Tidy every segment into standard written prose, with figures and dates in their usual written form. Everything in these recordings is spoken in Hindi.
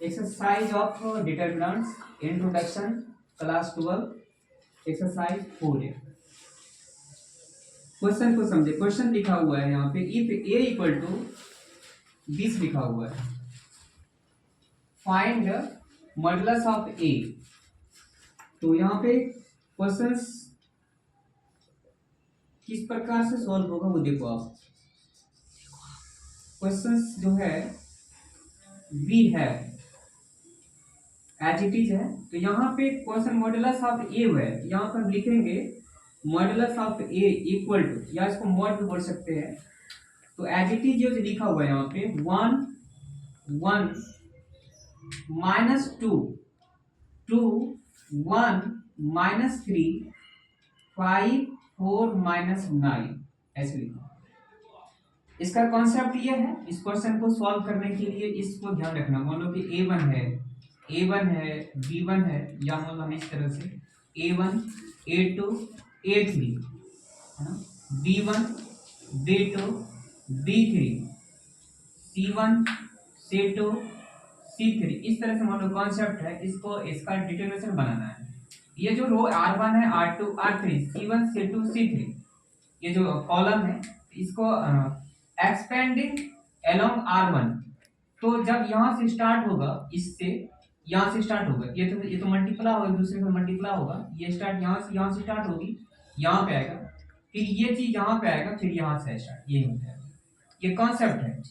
Exercise of determinants introduction class 12 exercise 4 है। क्वेश्चन को समझे। क्वेश्चन लिखा हुआ है यहाँ पे इफ ए इक्वल टू 20 लिखा हुआ है, फाइंड मॉडुलस ऑफ ए। तो यहाँ पे क्वेश्चंस किस प्रकार से सॉल्व होगा वो देखो आप। क्वेश्चंस जो है वी है एज इट इज है। तो यहाँ पे क्वेश्चन मॉडुलस ऑफ ए है, यहाँ पर लिखेंगे modulus of A equal to, या इसको मॉड भी बोल सकते हैं। तो एज इट इज जो लिखा हुआ है यहाँ पे 1 1 -2 2 1 -3 5 4 -9 ऐसे लिखा। इसका कॉन्सेप्ट ये है, इस क्वेश्चन को सॉल्व करने के लिए इसको ध्यान रखना। मान लो कि A1 है B1 है, या मान लो हम इस तरह से A1 A2 A3 है ना, B1 B2 B3 C1 C2 C3, इस तरह से मान लो कॉन्सेप्ट है। इसको इसका डिटरमिनेशन बनाना है। ये जो रो R1 है R2 R3 C1 C2 C3, ये जो कॉलम है इसको एक्सपेंडिंग अलोंग R1। तो जब यहाँ से स्टार्ट होगा, इससे यहाँ से स्टार्ट होगा, ये तो मल्टीप्लाई होगा, दूसरे से मल्टीप्लाई होगा। ये स्टार्ट यहाँ से स्टार्ट होगी, यहाँ पे आएगा, फिर ये चीज यहाँ पे आएगा, फिर यहाँ से स्टार्ट, ये होता है। ये कॉन्सेप्ट है,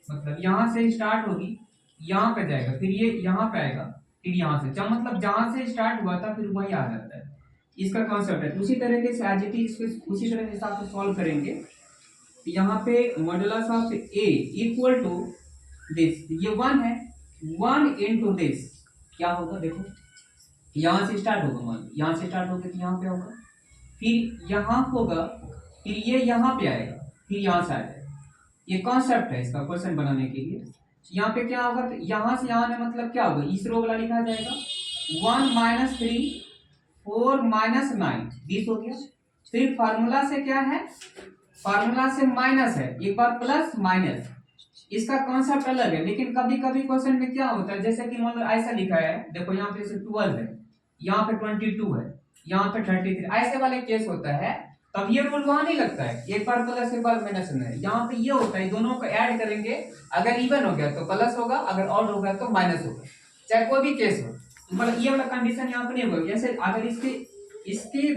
मतलब यहाँ से स्टार्ट होगी, यहाँ पे जाएगा, फिर ये यहाँ पे आएगा, फिर यहाँ से, जब मतलब जहाँ से स्टार्ट हुआ था फिर वही आ जाता है। इसका कॉन्सेप्ट है। उसी तरीके से एज इट इज उसी तरह के हिसाब से सॉल्व करेंगे। यहाँ पे modulus of A equal to this, ये 1 है, 1 इंटू दिस क्या होगा देखो, यहाँ से स्टार्ट होगा, मान यहाँ से स्टार्ट होगा तो यहाँ पे होगा, फिर यहाँ होगा, फिर ये यहाँ पे आएगा, फिर यहाँ से आ जाएगा। ये कॉन्सेप्ट है इसका क्वेश्चन बनाने के लिए। यहाँ पे क्या होगा, तो यहाँ से यहाँ में मतलब क्या होगा, इस रो वाला लिखा जाएगा 1 -3 4 -9 20 हो गया। फिर फार्मूला से क्या है, फार्मूला से माइनस है, एक बार प्लस माइनस, इसका कॉन्सेप्ट अलग है। लेकिन कभी कभी क्वेश्चन में क्या होता है, जैसे कि मतलब ऐसा लिखा है, देखो यहाँ पे 12 है, यहाँ पे 22 है, यहाँ पे 33, ऐसे वाले केस होता है, तब ये रूल वहां नहीं लगता है, एक बार प्लस एक बार माइनस है। यहाँ पे ये होता है, दोनों को ऐड करेंगे, अगर इवन हो गया तो प्लस होगा, अगर ऑड हो गया तो माइनस होगा, चाहे कोई भी केस हो। मतलब ये वाला कंडीशन यहाँ पे नहीं होगा। जैसे अगर इसके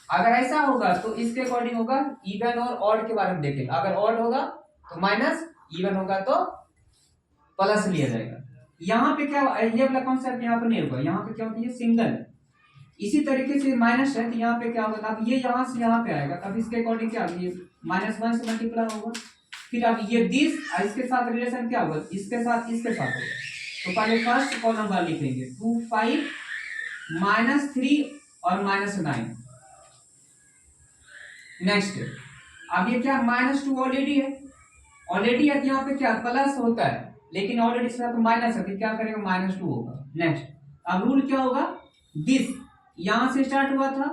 अगर ऐसा होगा तो इसके अकॉर्डिंग होगा, इवन और ऑड के बारे में देखें। अगर ऑड होगा तो माइनस, इवन होगा तो प्लस लिया जाएगा। यहाँ पे क्या, ये वाला कॉन्सेप्ट यहाँ पे नहीं होगा। यहाँ पे क्या होता है, ये सिंगल। इसी तरीके से माइनस है तो यहाँ पे क्या होगा, अब ये यहाँ से यहाँ पे आएगा, तब इसके अकॉर्डिंग क्या होगा, ये -1 से मल्टीप्लाई होगा। फिर अब ये 20 इसके साथ रिलेशन क्या होगा, इसके साथ इसके साथ होगा। तो पहले फर्स्ट कॉलम वाला लिखेंगे 2 5 -3 और -9। नेक्स्ट, अब ये क्या -2 ऑलरेडी है, तो यहाँ पे क्या प्लस होता है, लेकिन ऑलरेडी इसके साथ माइनस है, तो क्या करेगा -2 होगा। नेक्स्ट, अब रूल क्या होगा, दिस यहाँ से स्टार्ट हुआ था,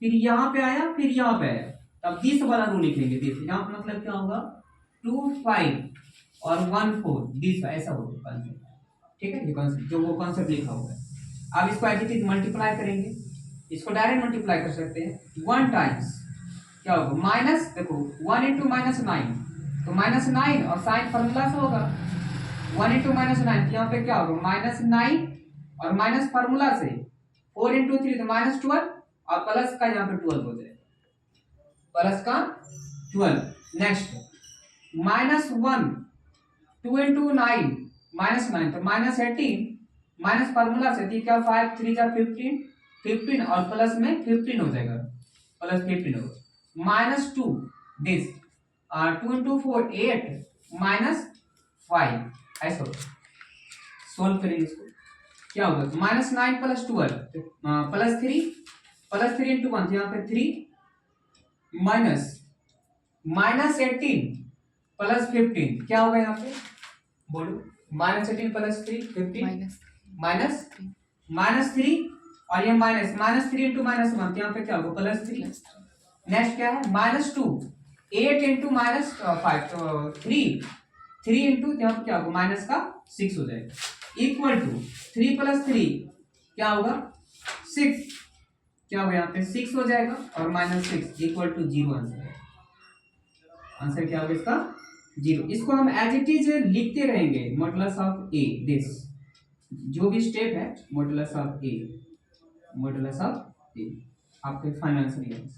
फिर यहाँ पे आया, फिर यहाँ पे आया, तब दिस वाला रूल लिखेंगे। दिस यहाँ पे मतलब क्या होगा, 2 5 और 1 4 दिस, ऐसा होगा कॉन्सेप्ट। ठीक है, ये कॉन्सेप्ट जो वो कॉन्सेप्ट लिखा हुआ है। अब इसको एज इट इज मल्टीप्लाई करेंगे, इसको डायरेक्ट मल्टीप्लाई कर सकते हैं। 1 टाइम्स क्या होगा, माइनस, देखो 1 इंटू -9 तो -9, और साइन फॉर्मूला से होगा 1 इंटू -9, तो यहाँ पे क्या होगा -9 और माइनस फार्मूला से 4 इंटू 3 तो -12, और प्लस का यहाँ पे 12 हो जाएगा, प्लस का 12। नेक्स्ट, -1 2 इंटू 9 -9 तो -18, माइनस फार्मूला से क्या 5 3 जा 15 और प्लस में 15 हो जाएगा, प्लस 15 होगा। -2 दिस 2 इंटू 4 8 -5 ऐसा होगा। सोल्व करेंगे इसको, क्या होगा, -9 + 12 +3 इंटू 1, यहाँ पे 3 -18 + 15 क्या होगा, यहाँ पे बोलो, -18 + 3 15 -3 और ये -3 इंटू -1, यहाँ पे क्या होगा +3। नेक्स्ट क्या है, -2 8 इंटू -5 तो 3 इंटू यहाँ पे क्या होगा -6 हो जाएगा। इक्वल टू 3 प्लस 3 क्या होगा 6, क्या होगा यहाँ पे 6 हो जाएगा और माइनस 6 इक्वल टू 0 आंसर है। आंसर क्या होगा इसका 0। इसको हम एज इट इज लिखते रहेंगे मॉडुलस ऑफ ए, दिस जो भी स्टेप है modulus of A, modulus of A, आपके फाइनल आंसर ये है।